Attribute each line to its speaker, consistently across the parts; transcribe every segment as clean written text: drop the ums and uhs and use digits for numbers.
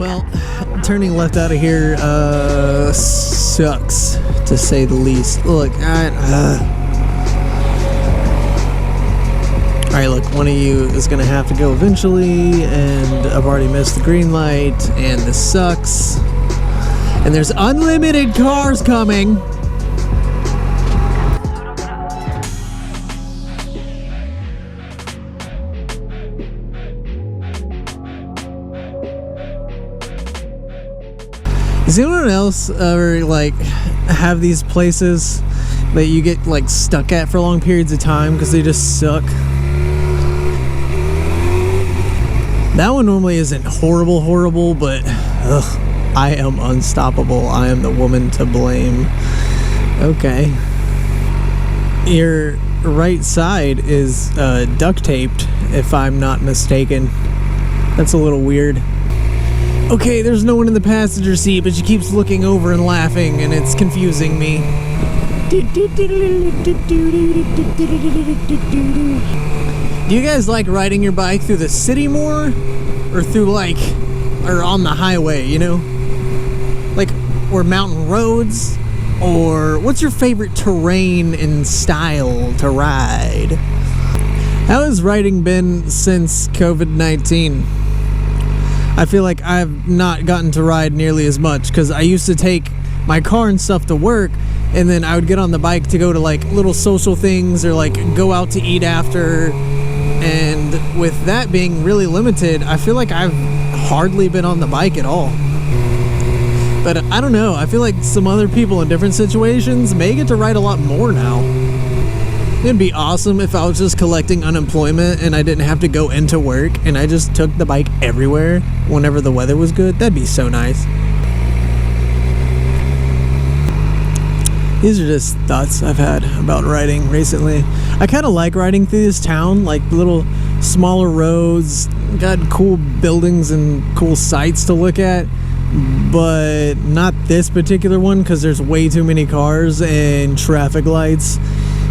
Speaker 1: Well, turning left out of here sucks, to say the least. Look, alright, look, one of you is gonna have to go eventually, and I've already missed the green light, and this sucks. And there's unlimited cars coming! Does anyone else ever, like, have these places that you get, like, stuck at for long periods of time because they just suck? That one normally isn't horrible, but ugh, I am unstoppable. I am the woman to blame. Okay. Your right side is duct taped, if I'm not mistaken. That's a little weird. Okay, there's no one in the passenger seat, but she keeps looking over and laughing, and it's confusing me. Do you guys like riding your bike through the city more? Or through, like, or on the highway, you know? Like, or mountain roads? Or what's your favorite terrain and style to ride? How has riding been since COVID-19? I feel like I've not gotten to ride nearly as much because I used to take my car and stuff to work, and then I would get on the bike to go to like little social things or like go out to eat after. And with that being really limited, I feel like I've hardly been on the bike at all. But I don't know, I feel like some other people in different situations may get to ride a lot more now. It'd be awesome if I was just collecting unemployment and I didn't have to go into work and I just took the bike everywhere whenever the weather was good. That'd be so nice. These are just thoughts I've had about riding recently. I kind of like riding through this town, like little smaller roads, got cool buildings and cool sights to look at, but not this particular one because there's way too many cars and traffic lights.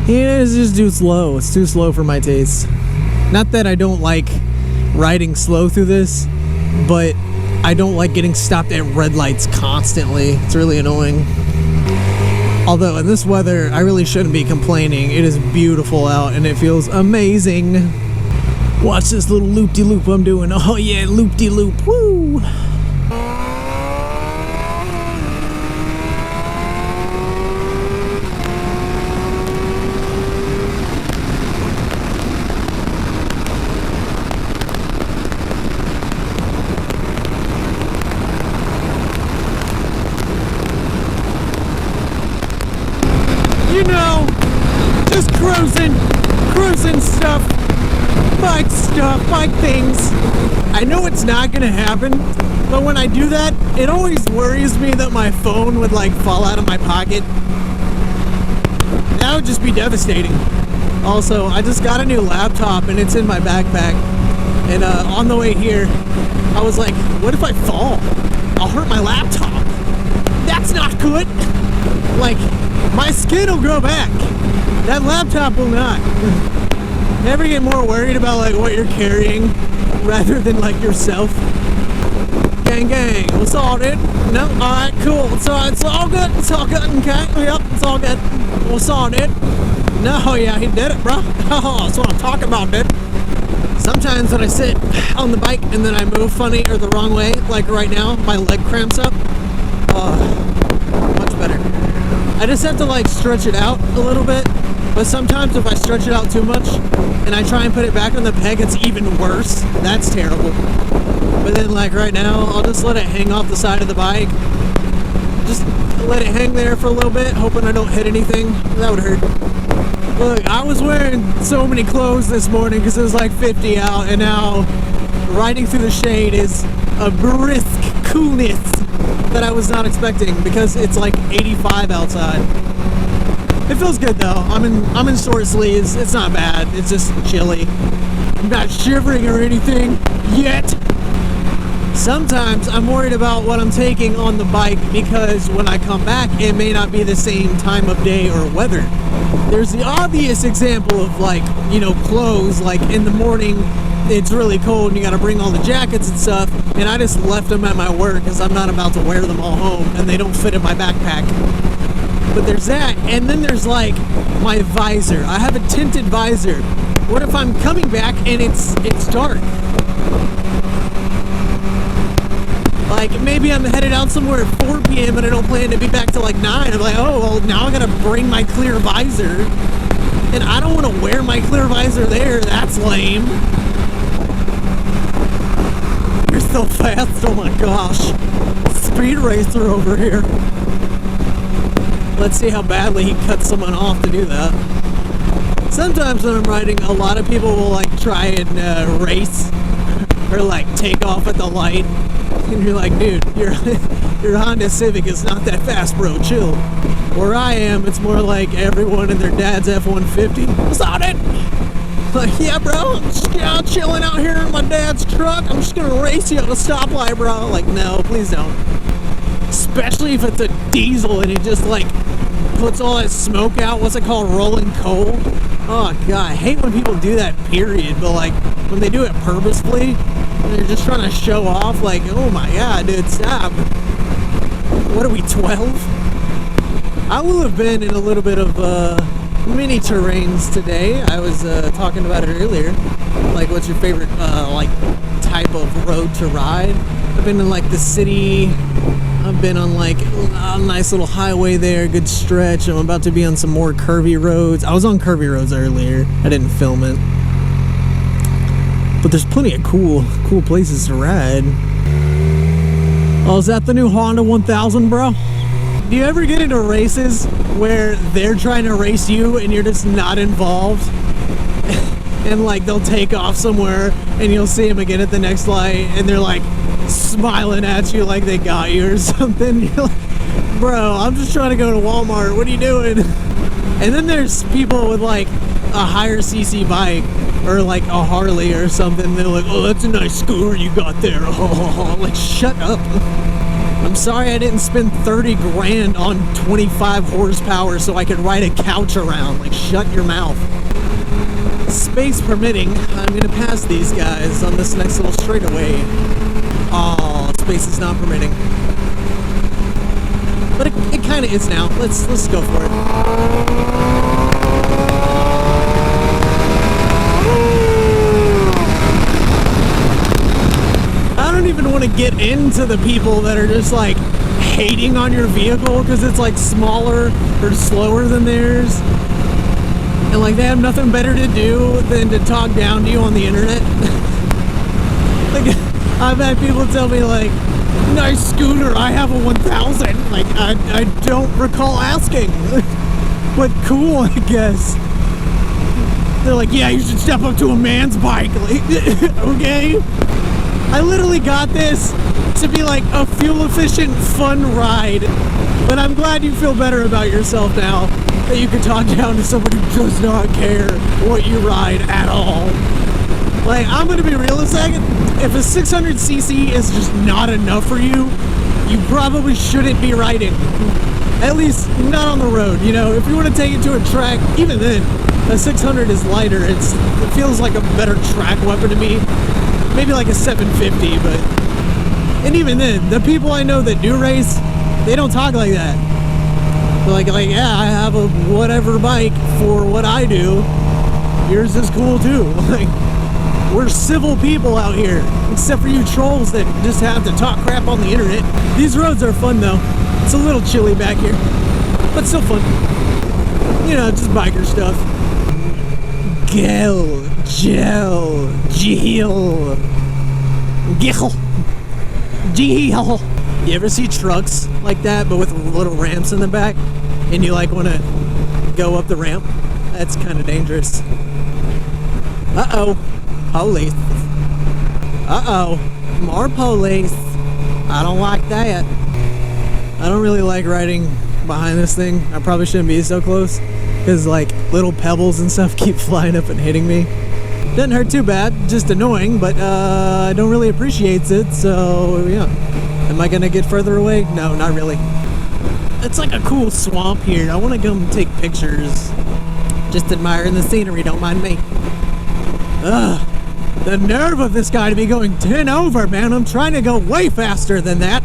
Speaker 1: Yeah, it's just too slow. It's too slow for my taste. Not that I don't like riding slow through this, but I don't like getting stopped at red lights constantly. It's really annoying. Although in this weather, I really shouldn't be complaining. It is beautiful out and it feels amazing. Watch this little loop-de-loop I'm doing. Oh yeah, loop-de-loop. Woo! You know, just cruising stuff, bike things. I know it's not gonna happen, but when I do that, it always worries me that my phone would like fall out of my pocket. That would just be devastating. Also, I just got a new laptop and it's in my backpack. And on the way here, I was like, what if I fall? I'll hurt my laptop. That's not good. Like, my skin will go back. That laptop will not. Never get more worried about like what you're carrying rather than like yourself. Gang, what's all dude? No? Alright, cool. It's all good. It's all good, okay? Yep, it's all good. What's all dude? No, yeah, he did it, bro. Oh, that's what I'm talking about, dude. Sometimes when I sit on the bike and then I move funny or the wrong way, like right now, my leg cramps up. Much better. I just have to like stretch it out a little bit, but sometimes if I stretch it out too much and I try and put it back on the peg, it's even worse. That's terrible. But then like right now, I'll just let it hang off the side of the bike. Just let it hang there for a little bit, hoping I don't hit anything. That would hurt. Look, I was wearing so many clothes this morning because it was like 50 out, and now riding through the shade is a brisk coolness that I was not expecting because it's like 85 outside. It feels good though. I'm in short sleeves. It's not bad. It's just chilly. I'm not shivering or anything yet. Sometimes I'm worried about what I'm taking on the bike because when I come back, it may not be the same time of day or weather. There's the obvious example of like, you know, clothes, like in the morning, it's really cold and you gotta bring all the jackets and stuff, and I just left them at my work because I'm not about to wear them all home and they don't fit in my backpack. But there's that, and then there's like my visor. I have a tinted visor. What if I'm coming back and it's dark? Like, maybe I'm headed out somewhere at 4 p.m. and I don't plan to be back till like 9. I'm like, oh, well, now I gotta bring my clear visor. And I don't want to wear my clear visor there. That's lame. You're so fast. Oh my gosh. Speed racer over here. Let's see how badly he cuts someone off to do that. Sometimes when I'm riding, a lot of people will like try and race or like take off at the light. And you're like, dude, your Honda Civic is not that fast, bro. Chill. Where I am, it's more like everyone and their dad's F-150. What's on it? Like, yeah, bro, I'm just chilling out here in my dad's truck. I'm just gonna race you at a stoplight, bro. Like, no, please don't. Especially if it's a diesel and it just like puts all that smoke out. What's it called? Rolling coal. Oh god, I hate when people do that, period. But like when they do it purposefully, they're just trying to show off. Like, oh my god, dude, stop. What are we, 12? I will have been in a little bit of mini terrains today. I was talking about it earlier. Like, what's your favorite like type of road to ride? I've been in like the city. I've been on like a nice little highway there, good stretch. I'm about to be on some more curvy roads. I was on curvy roads earlier. I didn't film it. But there's plenty of cool places to ride. Oh, is that the new Honda 1000, bro? Do you ever get into races where they're trying to race you and you're just not involved? And like they'll take off somewhere and you'll see them again at the next light and they're like smiling at you like they got you or something. You're like, bro, I'm just trying to go to Walmart. What are you doing? And then there's people with like a higher CC bike or like a Harley or something. They're like, oh, that's a nice scooter you got there. Oh, like, shut up. I'm sorry I didn't spend 30 grand on 25 horsepower so I could ride a couch around. Like, shut your mouth. Space permitting, I'm gonna pass these guys on this next little straightaway. Oh, space is not permitting. But it kind of is now. Let's go for it. I don't even want to get into the people that are just like hating on your vehicle because it's like smaller or slower than theirs. And like they have nothing better to do than to talk down to you on the internet. Like, I've had people tell me like, nice scooter, I have a 1000. Like, I don't recall asking. But cool, I guess. They're like, yeah, you should step up to a man's bike. Like, okay. I literally got this to be like a fuel efficient, fun ride. But I'm glad you feel better about yourself now. That you can talk down to someone who does not care what you ride at all. Like, I'm gonna be real a second. If a 600cc is just not enough for you, you probably shouldn't be riding. At least not on the road, you know. If you want to take it to a track, even then, a 600 is lighter. It feels like a better track weapon to me. Maybe like a 750, but... And even then, the people I know that do race, they don't talk like that. They're like, yeah, I have a whatever bike for what I do. Yours is cool too. Like, we're civil people out here, except for you trolls that just have to talk crap on the internet. These roads are fun though. It's a little chilly back here, but still fun. You know, just biker stuff. Gel, You ever see trucks like that, but with little ramps in the back, and you like want to go up the ramp? That's kind of dangerous. Uh-oh. Police. Uh-oh. More police. I don't like that. I don't really like riding behind this thing. I probably shouldn't be so close, because like little pebbles and stuff keep flying up and hitting me. Doesn't hurt too bad, just annoying, but I don't really appreciate it, so yeah. Am I gonna get further away? No, not really. It's like a cool swamp here. I want to go and take pictures. Just admiring the scenery, don't mind me. Ugh. The nerve of this guy to be going 10 over, man. I'm trying to go way faster than that.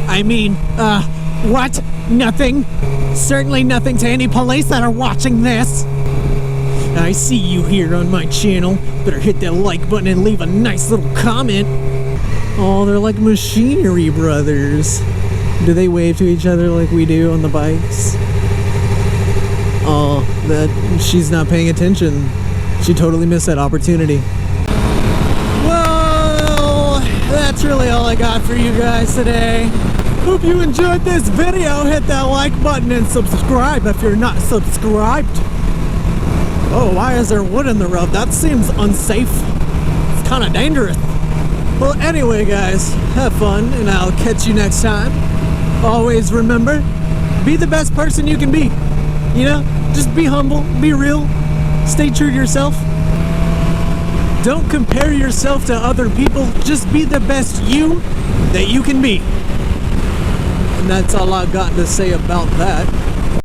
Speaker 1: I mean, what? Nothing? Certainly nothing to any police that are watching this. I see you here on my channel. Better hit that like button and leave a nice little comment. Oh, they're like machinery brothers. Do they wave to each other like we do on the bikes? Oh, she's not paying attention. She totally missed that opportunity. Well, that's really all I got for you guys today. Hope you enjoyed this video. Hit that like button and subscribe if you're not subscribed. Oh, why is there wood in the road? That seems unsafe. It's kind of dangerous. Well, anyway, guys, have fun, and I'll catch you next time. Always remember, be the best person you can be. You know, just be humble, be real, stay true to yourself. Don't compare yourself to other people. Just be the best you that you can be. And that's all I've got to say about that.